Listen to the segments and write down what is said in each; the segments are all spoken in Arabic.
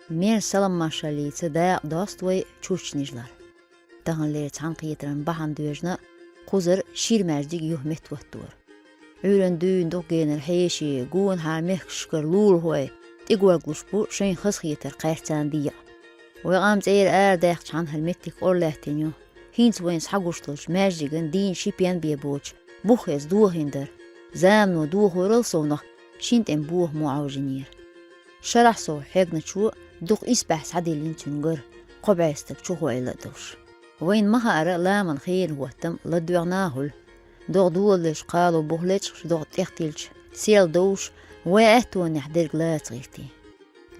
Mer salam maşaliyse da dost ve çuçnijlar. Dağınları çanqiyetirin bahan duyajna quzar şirmercik yuhmet vattur. Öğrendüğün dogener heşi, guun harmek şükür lul hoy. Igwagluş bu şeyin xısqiyetir qayrtan diya. Ve zeyr dağ çan halmettik orlahtinyo. Hins wens haguştulş merjigin din şipiyen biye boç. Buhez duhindir. Zamno duhurul sona. Şinten buh muavjinir. شرح سو حقنا شو دوق إسبح سعديلين تنقر قبعستك شو هو إلا دوش وين مها أرى لا من خير هو تم لدوغناهل دوغ دولش قالوا بوهلتش دوغ تختيلش سيل دوش وأهتو نحدر قلات غيرتي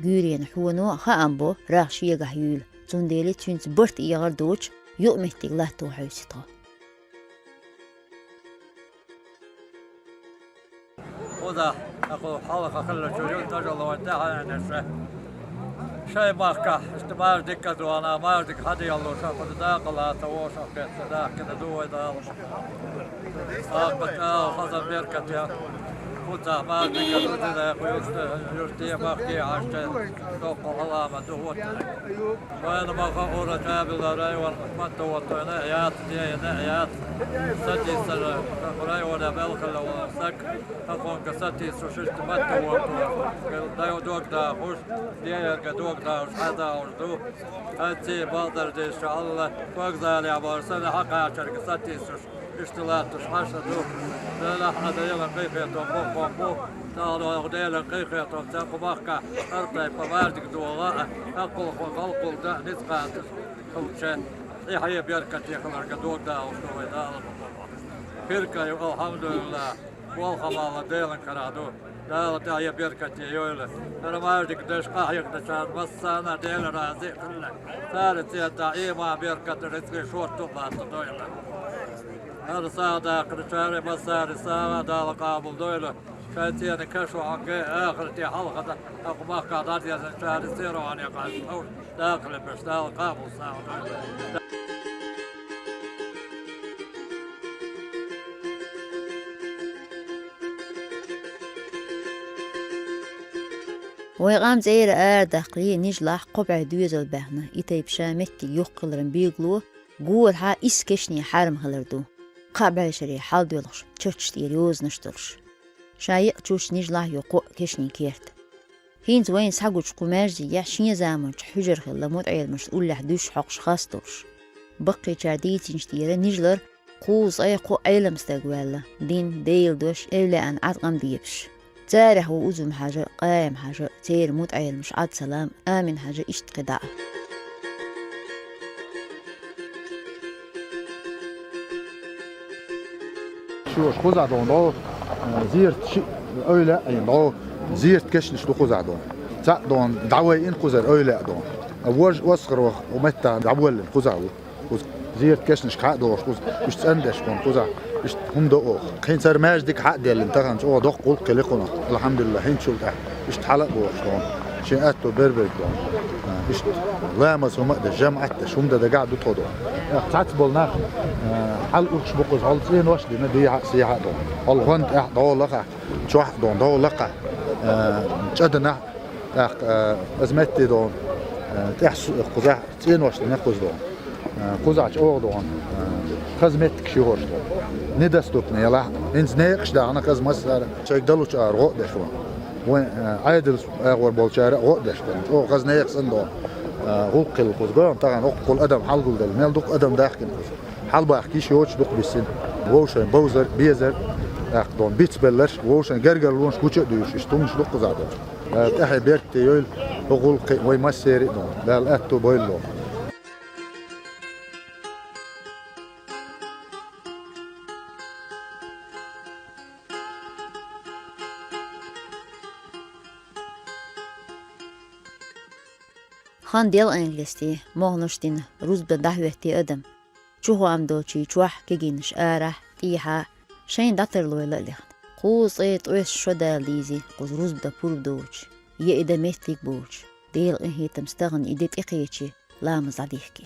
جورين حونو خامبو راح شيغا هيول زنديلي تشنس برت إيغار دوش يؤمهتي غلاتو حوسيطا وذا أقول حلقة كلها شجون تجول وانتهى يعني شيء ماكا استمار دكة وانا ما دك هذه الله شاف داقلا توش أكيد ذاك كده دوي ده أقبل خذ بيركت يا وذا ما دك ده يخويست يرتي ما كي عشت توق الله ما دوت وأنا ما خورة جاب الرأي وما دوت أنا حياة دي أنا حياة سدي سر قراي ولا بالك لو سك أكون كسدي سوشت ما دوت ده دوك ده خوش دي دوك ده هذا أردو أنتي بقدر إن شاء الله وأقدر يا بارسنا حق عشر كسدي سوش اشتغلت حشة دو لا هذا يلا قيفة بو تعالوا غديلا قيفة تاكو باكا أرطي فماردك دوغاء أقول خلقل ده نسقى كل شيء يحيى بيركة يخلر قدوك ده وشوي ده بيركة الحمد لله والخمالة ديلا كرادو ده يا بيركة يويلة أنا ما أردك دش قاحيك دشان بس أنا ديلا رازي كله ثالث يدعي ما بيركة رزقي شورت طبعا دويلة هذا صادا كرشاري مساري ساعة دال قابل دويلة شايتين كشوا عن آخر تي حلقة أقو ما قادات يا شاري سيروا عن يقعد أول داخل بش دال قابل ساعة دويلة ويقام زير داقلي نجلاح قبع دويزل بهنا إتايب شامتي يقلرن بيقلو قول ها إسكشني حارم خلردو قابع شري حال دولش تشتش تيريوز نشترش شايق تشوش نجلاح يقو كشني كيرت هينز وين ساقوش قمارجي يحشين زامن حجر خلا مدعيل مسؤول لحدوش حقش خاستوش بقي جارديتين شتيرا نجلر قوز أيقو أيلم استقوالا دين ديل دوش إولا أن عدقم ديبش تاريح وأزم حاجة قايم حاجة تير مدعيل مش عاد سلام آمن حاجة إشت قداء شو خوزع دون دو زيرت شيء أولى أي دو زيرت كشنش دو خوزع دون تاع دون دعوي إن خوزع أولى دون أوج وصغر ومتى دعوي خوزع زيرت كشنش حق دو خوز مش تندش كون خوزع مش هم دو حين صار ماج ديك حق ديال انتغن شو دق قول كليقنا الحمد لله حين شو ده مش تحلق دو دون شيء أتو بربر دون مش لا ما سو مقدر جامعة شو مده ده قاعد بتخدو تعتبر ناخ حل وش بقول هل زين واش دي ندي سياحة دون هل غنت دول لقى شو دون دول لقى جدنا أزمتي دون تحس قزح زين واش نقص دون قزح أو دون خزمتك شو هوش دون ندستوكني يلا إنز نيقش ده أنا كز مسار شيء دلوش أرغو ده شو وين عادل أغور بالشارع غو ده شو أو خز نيقص دون غلق القزقان طبعا أقول أدم حلقل ده المال دق أدم داخل حلبة أحكيش يوش دق بالسن ووشن بوزر بيزر أخدون بيتس بلش ووشن جرجر لونش كوتش دوش اشتومش دق زادر تحي بيرت يول غلق وي مسير دون لا الأتو بويلو خان ديال إنجلستي مغنشتين روز بدهوتي أدم شو عم دوتشي شوح كجينش آرح تيحا شين داتر لويلا لخن قوس إيت ويش شدا ليزي قوس روز بدا بور دوتش يا ميتليك بوتش ديال إنهي تمستغن إيديت إقيتشي لا مزعديحكي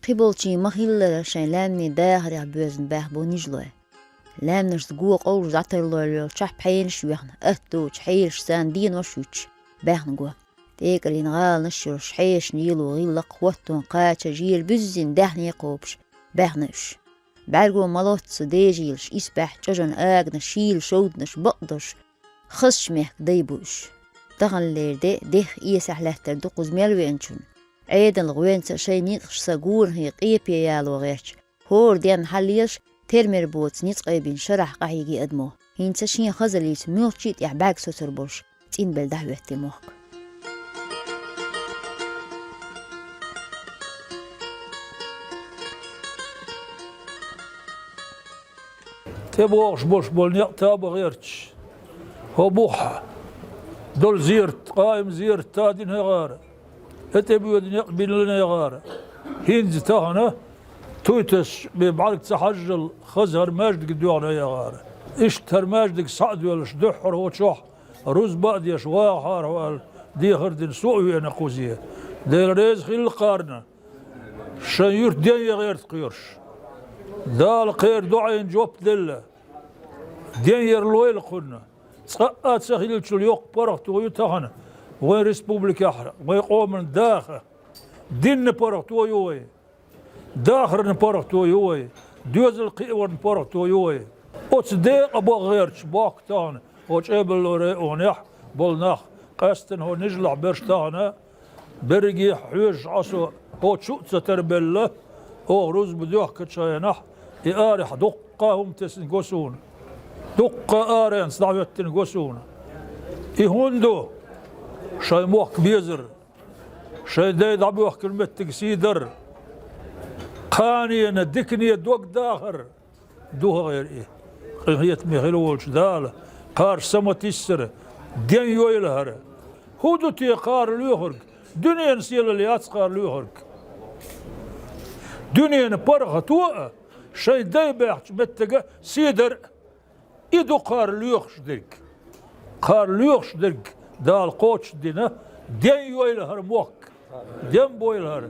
قبلتي مخيلة شين لامني داخل يعبوزن باه بونيجلوه لامنش تقوى قول زعتر لولو شح بحينش ويخن أهتوش حيش سان دين وشوش باهن قوى تيكري نغال نشر شحيش نيلو غيلق وطن قاتش جيل بزين دهن يقوبش باهنش بعرقو ملوت صديجيلش إسبح ججن آغن شيل شودنش بقدش خش مهك ديبوش دغن لير ديخ إيسح لهتر دوقوز ميلوينشون عيدن الغوينسا شي نيتخش ساقور هي قيبيا يالو غيرش هور ديان حليلش ترمر بوت نيتقي بين شرح قحيقي أدمو هينسا شين خزليت ميوتشيت يحباك سوسر بوش تين بلدهوه تيموك تبوغش بوش بول نيقتاب غيرتش هو بوحة دول زيرت قايم زيرت تادين هغارة اتبيو بين لنا هغارة هينز تاهنا تويتش ببعضك تحجل خزهر ماجدك دوغنا هغارة اشتر ماجدك صعد ولش دحر هو تشوح روز بعد يشواحر وال ديخر دين سوء انا قوزيه دير ريز خيل القارنة شاير دين غيرت قيرش دال قير دعين جوب دلة دين يرلويل قلنا تسقات سخيل تشليوق برغتو يتهنا وين ريسبوبليكا أحرى وين قوم داخل دين برغتو يوي داخل برغتو يوي دوز القيور برغتو يوي وتصديق أبو غيرش باك تانا وتقبل لوري ونح بولناخ قاستن هو نجلع برش تانا برقي حيوش عصو هو تشوت ستربله هو روز بدوح كتشاينح يارح دقة هم تسنقسون دقة آرين صدعوة تنقسون يهوندو شاي موك بيزر شاي دايد عبوح كلمة تقسيدر قاني ندكني دوق داخر دوها غير ايه قيهية ميخيلوش دالة قار سما تسر دين يويلهر هودو تي قار ليهرق دنيا نسيل اللي قار ليهرق دنيا نبرغة توقع شاي دايباح متقى سيدر إدو قار ليوخش ديك قار ليوخش ديك دال قوتش دينا دين يويلهر موك دين بويلهر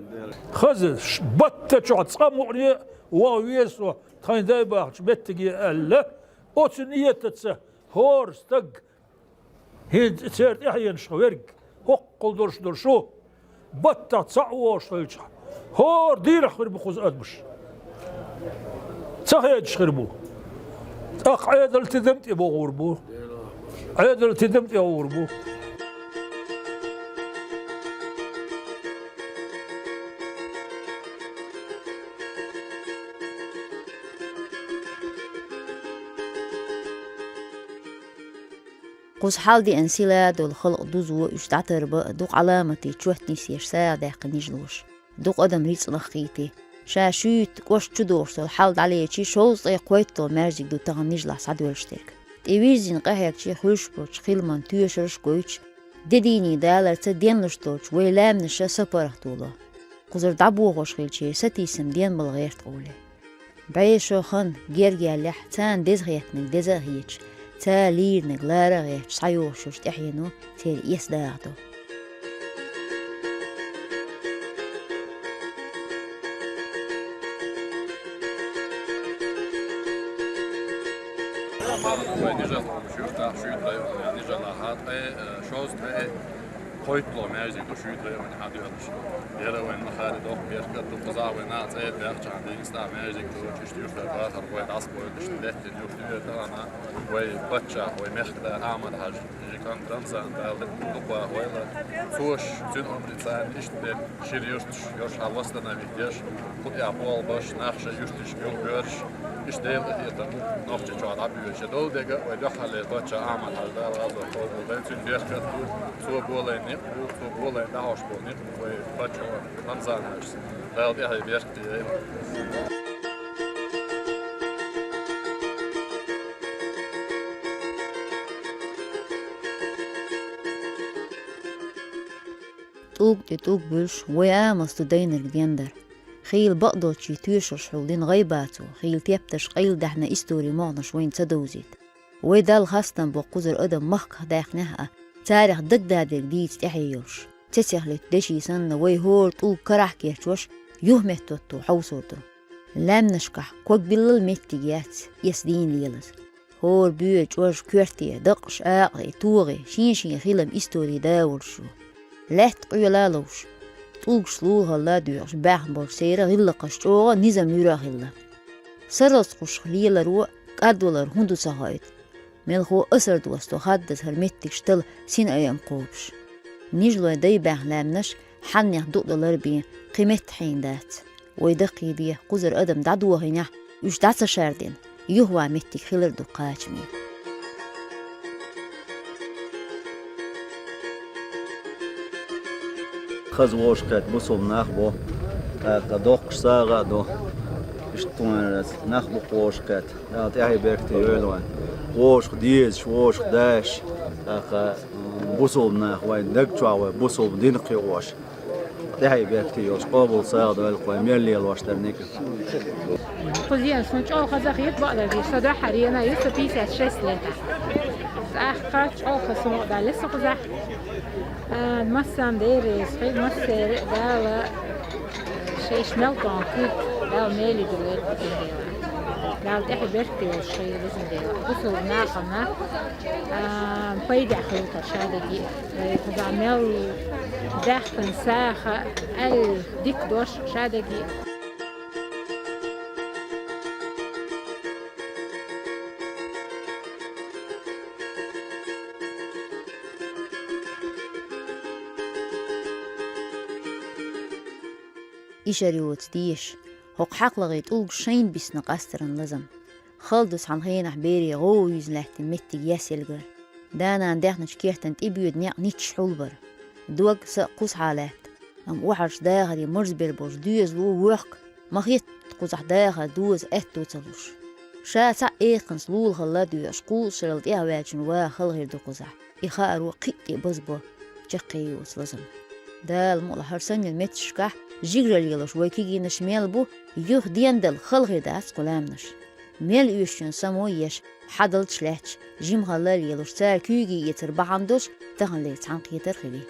خزر بطة شعط سقاموني واويسو تخين دايباح متقى ألا أوتنية تتسه هور ستق هيد تسيرت إحيان شويرق هقل درش درشو بطة تصعوش تلجح هور دير خير بخوز أدمش صحيح خربو أخ عيد التزمت يبغى غربو عيد التزمت يا غربو قوس حال دي انسيلا دول خلق دوزو اشتعتر دوق علامتي تشوهتني سير ساعة قنيجلوش دوق أدم ريتس نخيتي شاشوت قوش تدورس الحال عليه شي شوز قويتو مارجيك دو تغنيج لحصاد والشترك تيويزين قهيك شي خوشبوش خيلمان تيوشرش قويتش ديديني دالر تدين لشتوش ويلام نشا سبارختولا قزر دعبوغوش خيل شي ستيسم دين بالغير تقولي بعيشو خن جيرجي لح تان دزغيتنك دزغيتش تا ليرنك لارغيتش صيوشوش تحينو تير يسداغتو Koytlo merzik och skjuter och en hade öders. Det är en här då bjärka då på så en natt är det att han det står merzik och styr för att han på ett aspo det lätt det just det där han och batcha och märkta Ahmad har jag kan dansa där då på hela sås syn om det sen inte det just havasta när vi görs och jag på bash nachsha just det görs işte det nog inte så att vi ska då det och jag har det batcha Ahmad har där alltså och den syn bjärka så bolen så bolen där har spånit och batcha dansa här där det har bjärkt طوق تطوق بلش ويامس تدينر جندر خيل بقضوتشي تيشرش حولين غيباتو خيل تيبتش قيل دحنا استوري مغنش وين تدوزيت ويدال خاستن بقوزر أدم مخك داخنها تاريخ دق دادر ديت تحيوش تسيخلت دشي سنة ويهور طوق كراح كيشوش يهمت توتو حوصورتو لام نشكح كوك بالل متجيات يسدين ليلز هور بيوج وش كورتي دقش آقري توغي شين خيلم إستوري داورشو لحت قيلالوش طولش لوها لا دوغش باحن بورسيرا غيلا قشتوغا نظام يورا غيلا سرس قش خليلا رو قادولار هندو سهايت ملخو أسر دوستو حدث هرمتك شتل سين أيام قوبش نجلو داي باحن لامنش حن يحدوق دولار بيه قيمت حين دات ويدقي بيه قزر أدم دعدوه هنيح يش دعسا شاردين يهوى متك خلر دو قاچمي خزوش كات بوصل ناخبو قدوق ساغا دو اشتون ناخبو قوش كات تعي بيرتي يولوان قوش ديز شوش داش بوصل ناخوي دقچوا بوصل دينقي قوش تعي بيرتي يوش قابل ساغا دو القوي ميلي الواش درنيك قضية سنج أو خزاخيت بقدر دي صدا حرينا يوسف بيسات شيس لتا أخرج أو خسمو دا لسه خزاخ المسام ديري صغير مسير دا شيء شملتون كيت دا ميلي دلوقتي ديلا دا تحي بيرتي والشيء لازم ديلا بصوا ناقنا بيدع خلطة شادقي خزا ميل داخل ساخة ديك دوش شادقي إشاريوت ديش هق حق لغيت أولق شين بس نقاسترن لزم خالدس عن خين حبيري غو يزلحت متي ياسلجر دانا عندنا شكيرتن تبيود نيق نيتش حولبر دوق سقوس حالات وحرش داغري مرزبر بوش دوز لو وق مخيت قوزح داغر دوز اتو تلوش شاسع ايقنس لول خلا دوش قوس شرلت اهواجن واخل غير دو قوزح إخارو قيتي بزبو جقيوس لزم دال مولا هرسن المتشكح جيجر اليلوش ويكيجي نشميل بو يوخ ديندل خلغي داس قلامنش ميل يوشن سمويش حدل تشلاتش جيم خلال يلوش سار كيجي يتر بحندوش تغن ليت عن قيتر خلي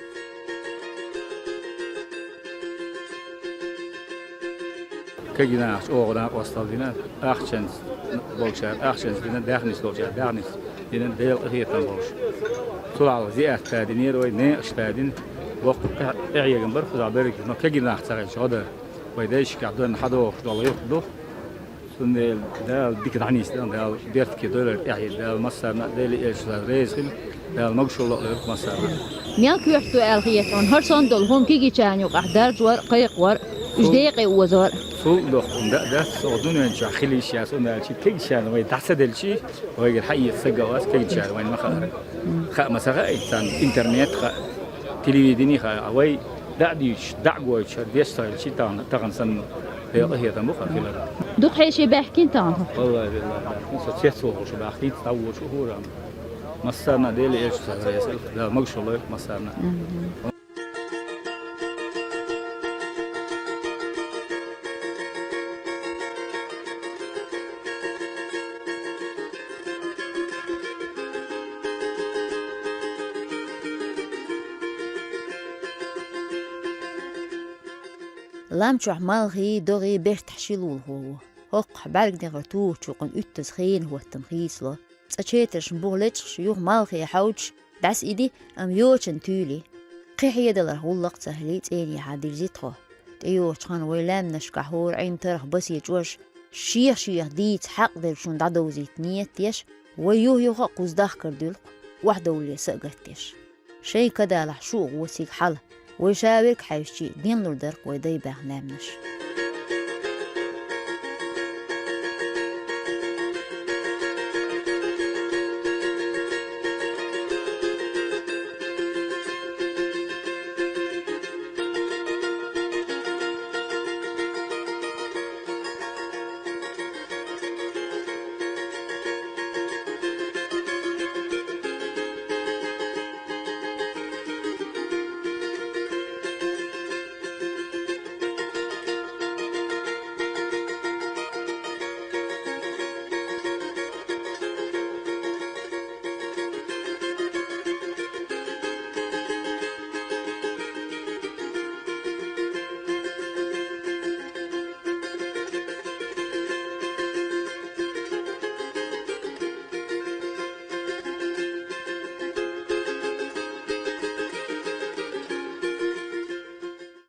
كجينا أوغنا وصلنا أخشنس بولشار أخشنس دينا داخنس بولشار داخنس دينا ديل هي تنبوش طلعوا زيات تادينير وين أشتادين وقت إعيا جنبر خذ عبارك ما كجينا أحتاج هذا ويدايش كعدون حدا والله يقدو سن ده بيك دعنيس ده ديرت كدولار إعيا ده مصر ده اللي إيش رئيسهم ده المقشول الله مصر ميال كيحتو الخيطون هرسون دول هم كيجي تانيو قحدار جوار قيق ور جديقي وزار فوق ده صعدون إن شاء خلي شيء صنع شيء كل شيء ما يتحسد الشيء ويجي الحي السجى واس كل شيء وين ما خا مثلا إنسان إنترنت خا تلفزيوني خا أوي دعديش دعوة ديستايل شيء تان سن هي تمخ خلال دوك حيشي بحكي تان والله بالله نص تسوق شو بحكي تطور شهورا مصرنا ديلي إيش صار ده مقشول مصرنا لامشوح مالغي دوغي بيرتح شيلول هوق بالك نغرتوه شوقن اتس خين هو التمخيص له تأشيترش مبغلتش يوغ مالغي حوش بس إيدي أم يوشن تولي قيحي يدلر هولق سهليت إيني حادير زيتخو تأيوش خان ويلام نشكحور عين ترخ بسي جوش شيخ ديت حق دل شون دعدو زيت نيتيش ويوه يوغا قوز داخكر دلق وحدة ولي سأقرتيش شي كدا لحشوق وسيق حل ويشاورك حيوشي دين لردرق ويدي باغ نامنش